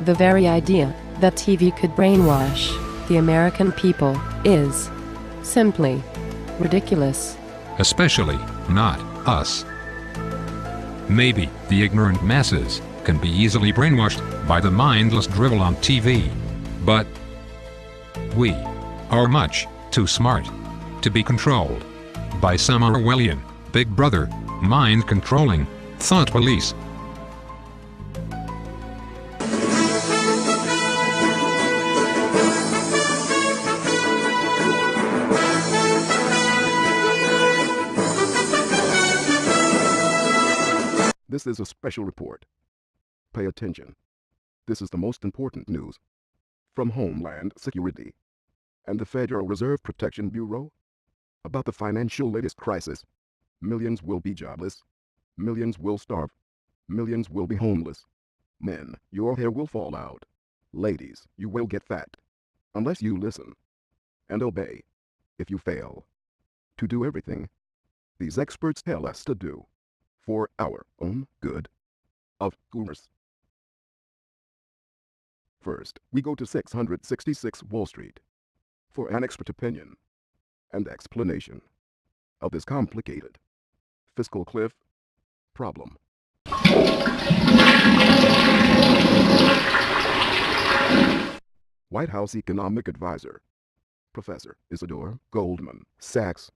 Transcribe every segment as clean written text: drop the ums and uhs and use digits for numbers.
The very idea that TV could brainwash the American people is simply ridiculous. Especially not us. Maybe the ignorant masses can be easily brainwashed by the mindless drivel on TV, but we are much too smart to be controlled by some Orwellian, Big Brother, mind-controlling thought police. This is a special report. Pay attention. This is the most important news from Homeland Security and the Federal Reserve Protection Bureau about the financial latest crisis. Millions will be jobless. Millions will starve. Millions will be homeless. Men, your hair will fall out. Ladies, you will get fat. Unless you listen and obey. If you fail to do everything these experts tell us to do for our own good, of course. First, we go to 666 Wall Street for an expert opinion and explanation of this complicated fiscal cliff problem. White House Economic Advisor, Professor Isidore Goldman Sachs.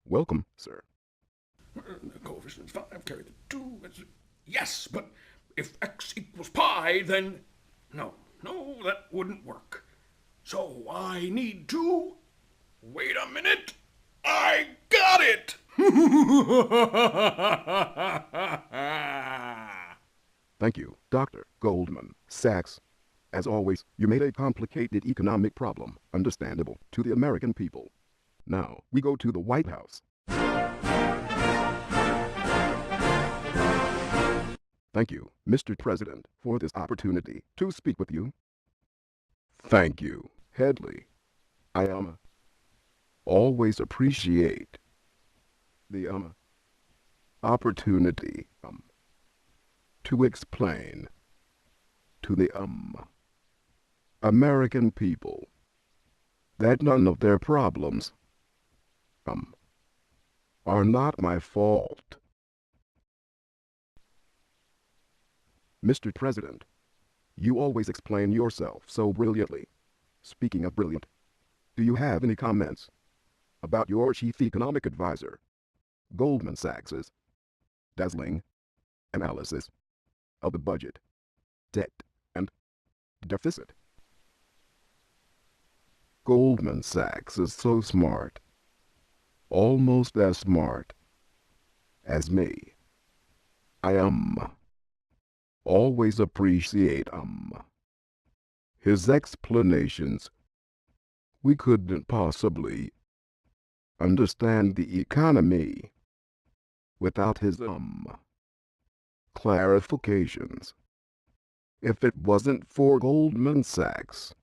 Welcome, sir. The coefficient is 5, carry the 2. Yes, but if x equals pi, then... No, that wouldn't work. So I need to... Wait a minute! I got it! Thank you, Dr. Goldman Sachs. As always, you made a complicated economic problem understandable to the American people. Now, we go to the White House. Thank you, Mr. President, for this opportunity to speak with you. Thank you, Headley. I always appreciate the opportunity to explain to the American people that none of their problems are not my fault. Mr. President, you always explain yourself so brilliantly. Speaking of brilliant, do you have any comments about your chief economic advisor, Goldman Sachs's dazzling analysis of the budget, debt, and deficit? Goldman Sachs is so smart, almost as smart as me. I always appreciate his explanations. We couldn't possibly understand the economy without his clarifications. If it wasn't for Goldman Sachs,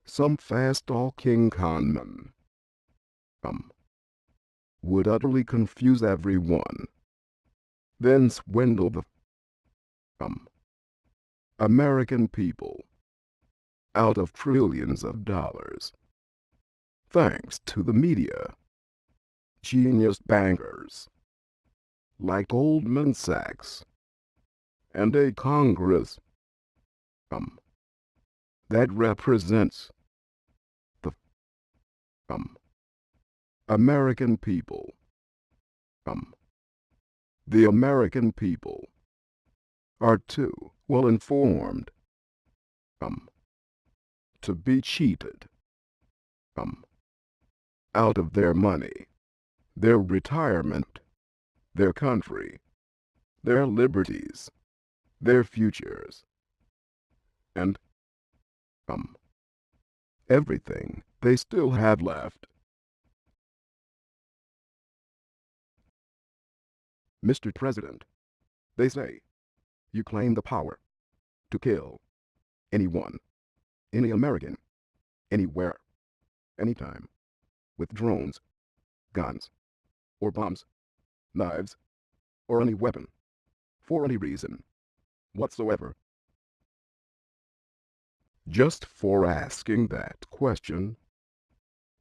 some fast-talking conman would utterly confuse everyone, then swindle the American people out of trillions of dollars. Thanks to the media, genius bankers like Goldman Sachs, and a Congress that represents the American people. The American people are too well informed to be cheated out of their money, their retirement, their country, their liberties, their futures, and everything they still have left. Mr. President, they say you claim the power to kill anyone, any American, anywhere, anytime, with drones, guns, or bombs, knives, or any weapon, for any reason whatsoever. just for asking that question.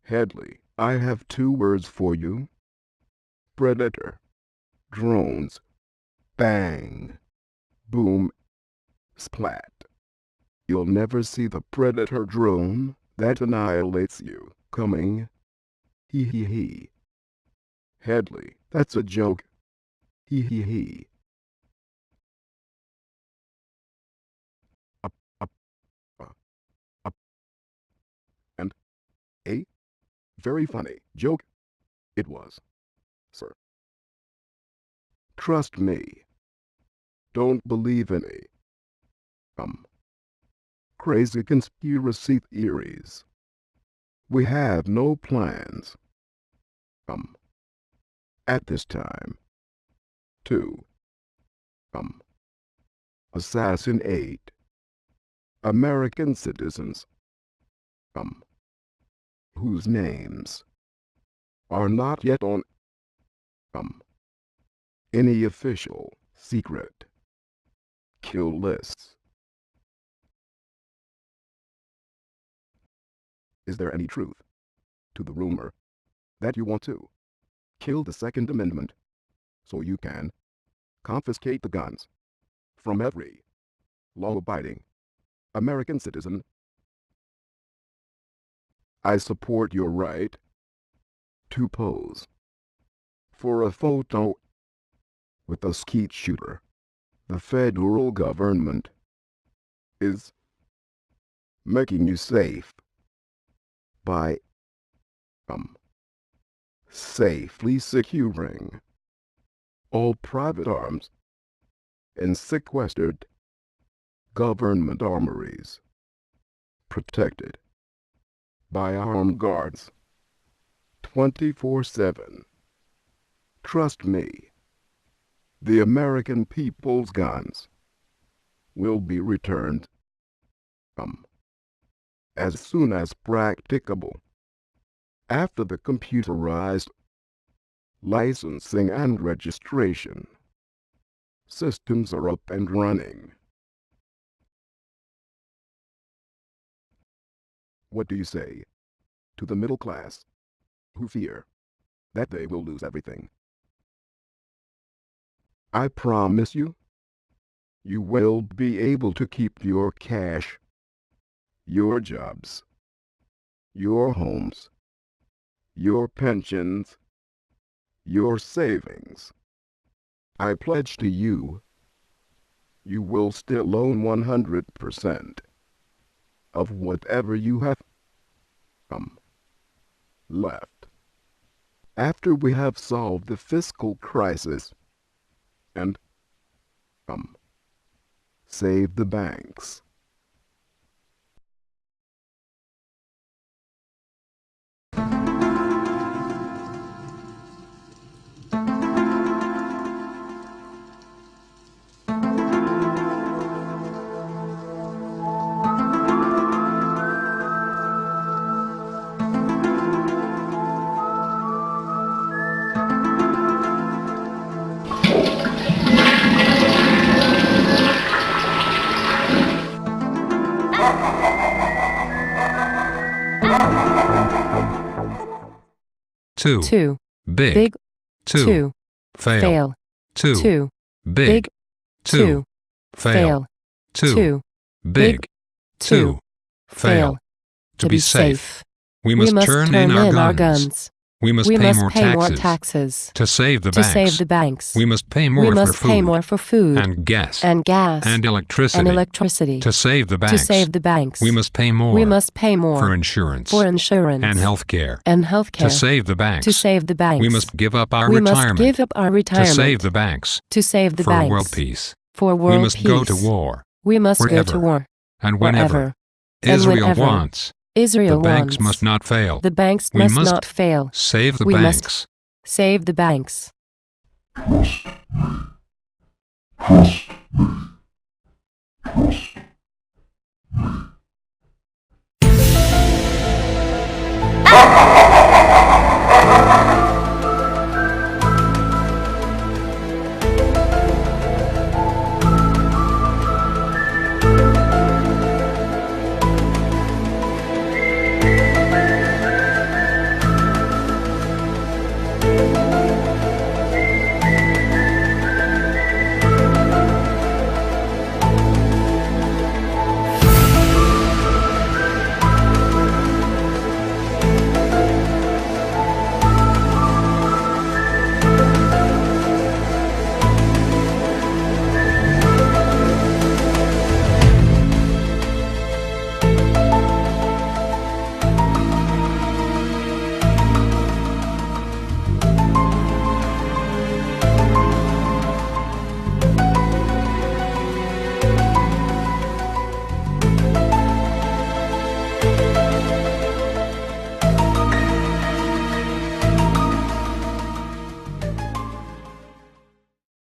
Headley, I have 2 words for you. Predator. Drones. Bang. Boom. Splat. You'll never see the Predator drone that annihilates you coming. Hee hee hee. Headley, that's a joke. Hee hee hee. Up, up, up. And a very funny joke it was, sir. Trust me. Don't believe any crazy conspiracy theories. We have no plans at this time to assassinate American citizens whose names are not yet on any official secret kill lists. Is there any truth to the rumor that you want to kill the Second Amendment so you can confiscate the guns from every law-abiding American citizen? I support your right to pose for a photo with a skeet shooter. The federal government is making you safe by safely securing all private arms in sequestered government armories, protected by armed guards 24/7. Trust me, the American people's guns will be returned as soon as practicable after the computerized licensing and registration systems are up and running. What do you say to the middle class who fear that they will lose everything? I promise you, you will be able to keep your cash, your jobs, your homes, your pensions, your savings. I pledge to you, you will still own 100% of whatever you have left after we have solved the fiscal crisis and saved the banks. Two. Big. Big. Two. Two. Fail. Fail. Two. Two. Big. Two. Fail. Fail. Two. Two. Big. Two. Fail. To be safe, we must turn in our guns. We must pay more taxes to save the banks. We must pay more for food and gas and electricity to save the banks. We must pay more for insurance and healthcare to save the banks. We must give up our retirement to save the banks. For world peace. We must go to war. Wherever and whenever Israel wants. The banks must not fail. The banks must not fail. Save the We banks. must save the banks.